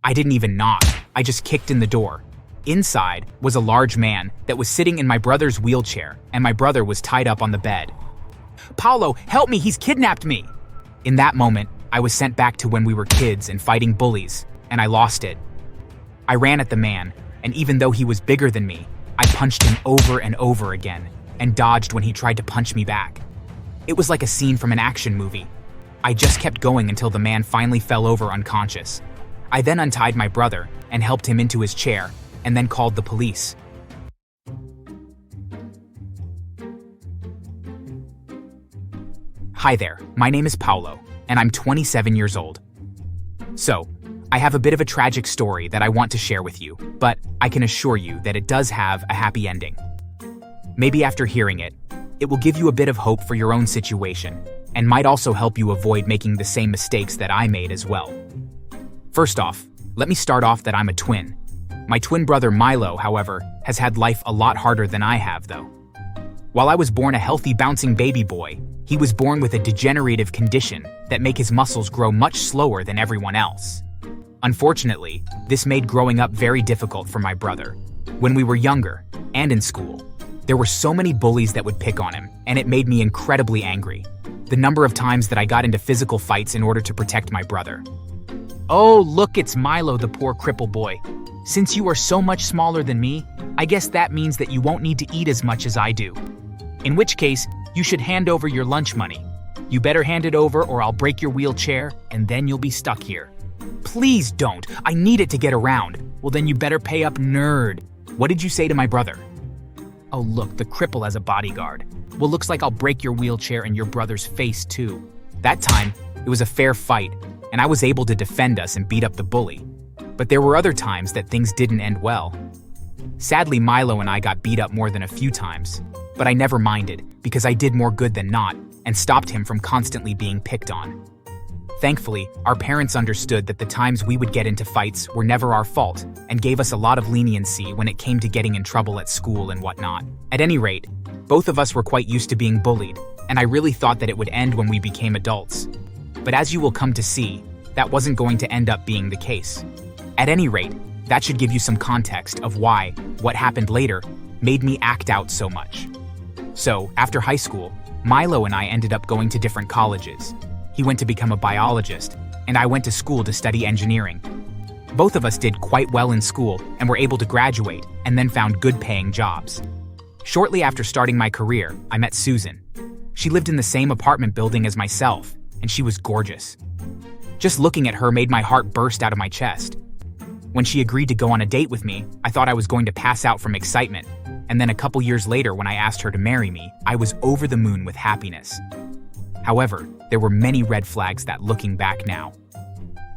I didn't even knock. I just kicked in the door. Inside was a large man that was sitting in my brother's wheelchair, and my brother was tied up on the bed. "Paulo, help me, he's kidnapped me!" In that moment, I was sent back to when we were kids and fighting bullies, and I lost it. I ran at the man, and even though he was bigger than me, I punched him over and over again, and dodged when he tried to punch me back. It was like a scene from an action movie. I just kept going until the man finally fell over unconscious. I then untied my brother and helped him into his chair, and then called the police. Hi there, my name is Paulo, and I'm 27 years old. So, I have a bit of a tragic story that I want to share with you, but I can assure you that it does have a happy ending. Maybe after hearing it, it will give you a bit of hope for your own situation, and might also help you avoid making the same mistakes that I made as well. First off, let me start off that I'm a twin. My twin brother Milo, however, has had life a lot harder than I have, though. While I was born a healthy, bouncing baby boy, he was born with a degenerative condition that make his muscles grow much slower than everyone else. Unfortunately, this made growing up very difficult for my brother. When we were younger, and in school, there were so many bullies that would pick on him, and it made me incredibly angry. The number of times that I got into physical fights in order to protect my brother. "Oh, look, it's Milo, the poor cripple boy. Since you are so much smaller than me, I guess that means that you won't need to eat as much as I do. In which case, you should hand over your lunch money. You better hand it over or I'll break your wheelchair, and then you'll be stuck here." "Please don't. I need it to get around." "Well, then you better pay up, nerd." "What did you say to my brother?" "Oh, look, the cripple has a bodyguard." "Well, looks like I'll break your wheelchair and your brother's face, too." That time, it was a fair fight, and I was able to defend us and beat up the bully. But there were other times that things didn't end well. Sadly, Milo and I got beat up more than a few times, but I never minded because I did more good than not and stopped him from constantly being picked on. Thankfully, our parents understood that the times we would get into fights were never our fault and gave us a lot of leniency when it came to getting in trouble at school and whatnot. At any rate, both of us were quite used to being bullied, and I really thought that it would end when we became adults. But as you will come to see, that wasn't going to end up being the case. At any rate, that should give you some context of why what happened later made me act out so much. So, after high school, Milo and I ended up going to different colleges. He went to become a biologist, and I went to school to study engineering. Both of us did quite well in school and were able to graduate and then found good-paying jobs. Shortly after starting my career, I met Susan. She lived in the same apartment building as myself, and she was gorgeous. Just looking at her made my heart burst out of my chest. When she agreed to go on a date with me, I thought I was going to pass out from excitement, and then a couple years later when I asked her to marry me, I was over the moon with happiness. However, there were many red flags that, looking back now,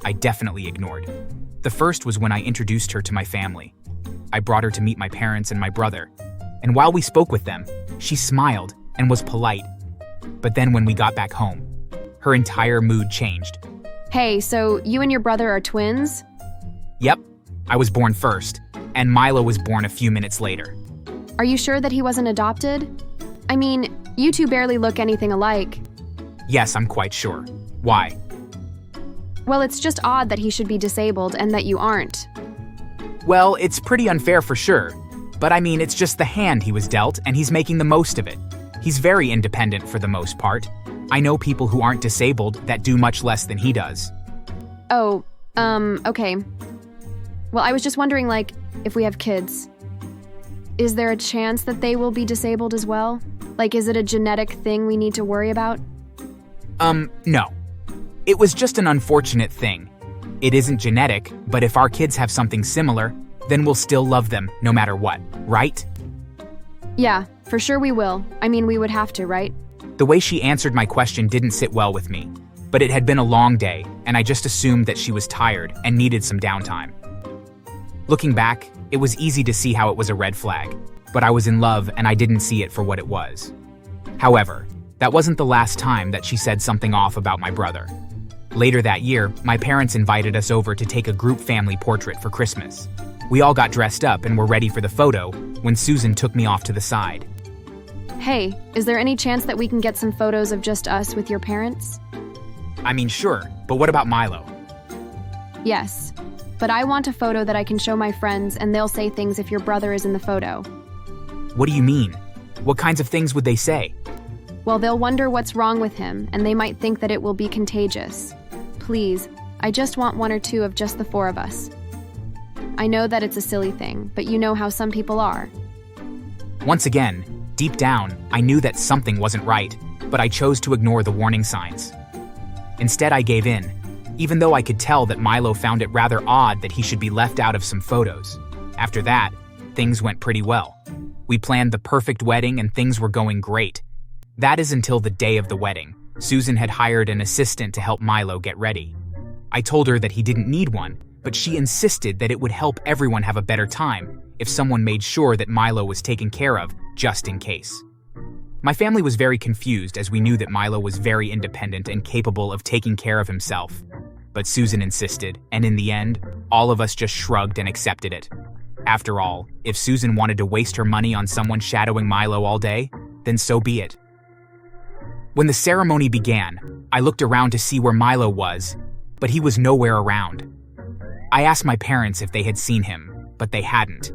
I definitely ignored. The first was when I introduced her to my family. I brought her to meet my parents and my brother, and while we spoke with them, she smiled and was polite. But then when we got back home, her entire mood changed. Hey, so you and your brother are twins? Yep, I was born first, and Milo was born a few minutes later. Are you sure that he wasn't adopted? I mean, you two barely look anything alike. Yes, I'm quite sure. Why? Well, it's just odd that he should be disabled and that you aren't. Well, it's pretty unfair for sure, but I mean, it's just the hand he was dealt, and he's making the most of it. He's very independent for the most part. I know people who aren't disabled that do much less than he does. Oh, okay. Well, I was just wondering, like, if we have kids, is there a chance that they will be disabled as well? Like, is it a genetic thing we need to worry about? No. It was just an unfortunate thing. It isn't genetic, but if our kids have something similar, then we'll still love them no matter what, right? Yeah, for sure we will. I mean, we would have to, right? The way she answered my question didn't sit well with me, but it had been a long day, and I just assumed that she was tired and needed some downtime. Looking back, it was easy to see how it was a red flag, but I was in love and I didn't see it for what it was. However, that wasn't the last time that she said something off about my brother. Later that year, my parents invited us over to take a group family portrait for Christmas. We all got dressed up and were ready for the photo when Susan took me off to the side. Hey, is there any chance that we can get some photos of just us with your parents? I mean, sure, but what about Milo? Yes. but I want a photo that I can show my friends and they'll say things if your brother is in the photo. What do you mean? What kinds of things would they say? Well, they'll wonder what's wrong with him and they might think that it will be contagious. Please, I just want one or two of just the four of us. I know that it's a silly thing, but you know how some people are. Once again, deep down, I knew that something wasn't right, but I chose to ignore the warning signs. Instead, I gave in, even though I could tell that Milo found it rather odd that he should be left out of some photos. After that, things went pretty well. We planned the perfect wedding and things were going great. That is until the day of the wedding. Susan had hired an assistant to help Milo get ready. I told her that he didn't need one, but she insisted that it would help everyone have a better time if someone made sure that Milo was taken care of, just in case. My family was very confused as we knew that Milo was very independent and capable of taking care of himself. But Susan insisted, and in the end, all of us just shrugged and accepted it. After all, if Susan wanted to waste her money on someone shadowing Milo all day, then so be it. When the ceremony began, I looked around to see where Milo was, but he was nowhere around. I asked my parents if they had seen him, but they hadn't.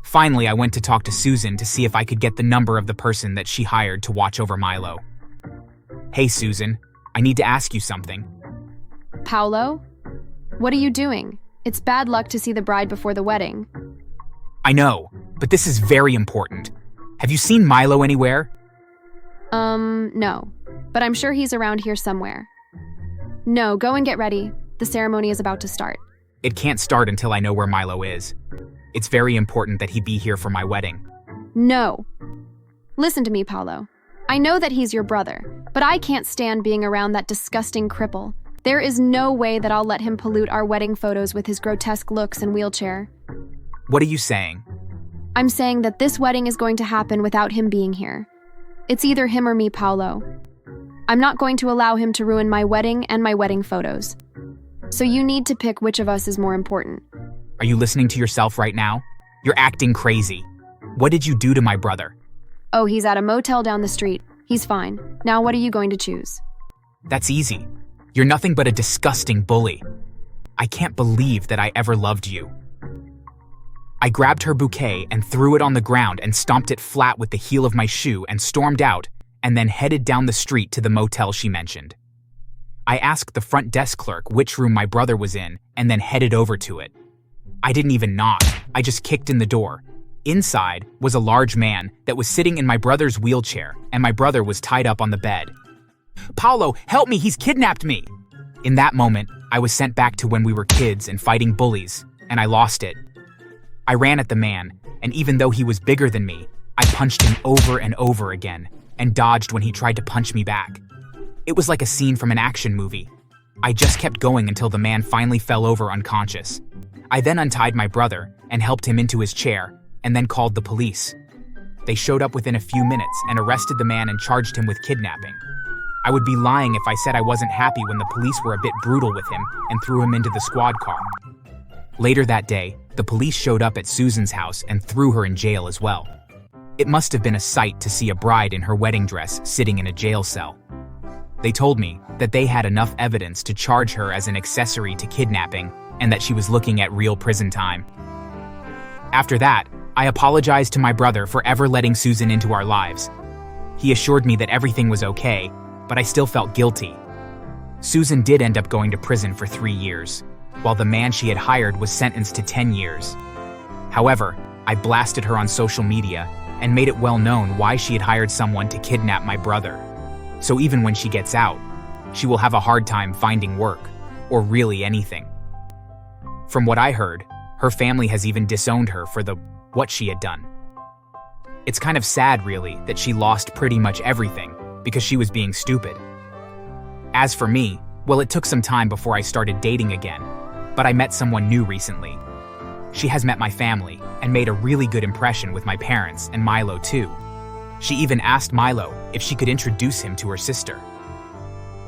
Finally, I went to talk to Susan to see if I could get the number of the person that she hired to watch over Milo. Hey, Susan, I need to ask you something. Paolo? What are you doing? It's bad luck to see the bride before the wedding. I know, but this is very important. Have you seen Milo anywhere? No. But I'm sure he's around here somewhere. No, go and get ready. The ceremony is about to start. It can't start until I know where Milo is. It's very important that he be here for my wedding. No. Listen to me, Paolo. I know that he's your brother, but I can't stand being around that disgusting cripple. There is no way that I'll let him pollute our wedding photos with his grotesque looks and wheelchair. What are you saying? I'm saying that this wedding is going to happen without him being here. It's either him or me, Paolo. I'm not going to allow him to ruin my wedding and my wedding photos. So you need to pick which of us is more important. Are you listening to yourself right now? You're acting crazy. What did you do to my brother? Oh, he's at a motel down the street. He's fine. Now what are you going to choose? That's easy. You're nothing but a disgusting bully. I can't believe that I ever loved you. I grabbed her bouquet and threw it on the ground and stomped it flat with the heel of my shoe and stormed out, and then headed down the street to the motel she mentioned. I asked the front desk clerk which room my brother was in and then headed over to it. I didn't even knock, I just kicked in the door. Inside was a large man that was sitting in my brother's wheelchair, and my brother was tied up on the bed. Paolo, help me, he's kidnapped me! In that moment, I was sent back to when we were kids and fighting bullies, and I lost it. I ran at the man, and even though he was bigger than me, I punched him over and over again, and dodged when he tried to punch me back. It was like a scene from an action movie. I just kept going until the man finally fell over unconscious. I then untied my brother and helped him into his chair, and then called the police. They showed up within a few minutes and arrested the man and charged him with kidnapping. I would be lying if I said I wasn't happy when the police were a bit brutal with him and threw him into the squad car. Later that day, the police showed up at Susan's house and threw her in jail as well. It must have been a sight to see a bride in her wedding dress sitting in a jail cell. They told me that they had enough evidence to charge her as an accessory to kidnapping and that she was looking at real prison time. After that, I apologized to my brother for ever letting Susan into our lives. He assured me that everything was okay, but I still felt guilty. Susan did end up going to prison for 3 years, while the man she had hired was sentenced to 10 years. However, I blasted her on social media and made it well known why she had hired someone to kidnap my brother. So even when she gets out, she will have a hard time finding work, or really anything. From what I heard, her family has even disowned her for what she had done. It's kind of sad, really, that she lost pretty much everything because she was being stupid. As for me, well, it took some time before I started dating again, but I met someone new recently. She has met my family and made a really good impression with my parents and Milo too. She even asked Milo if she could introduce him to her sister.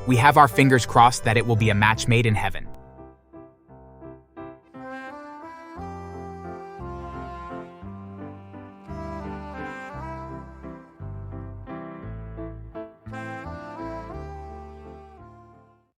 We have our fingers crossed that it will be a match made in heaven.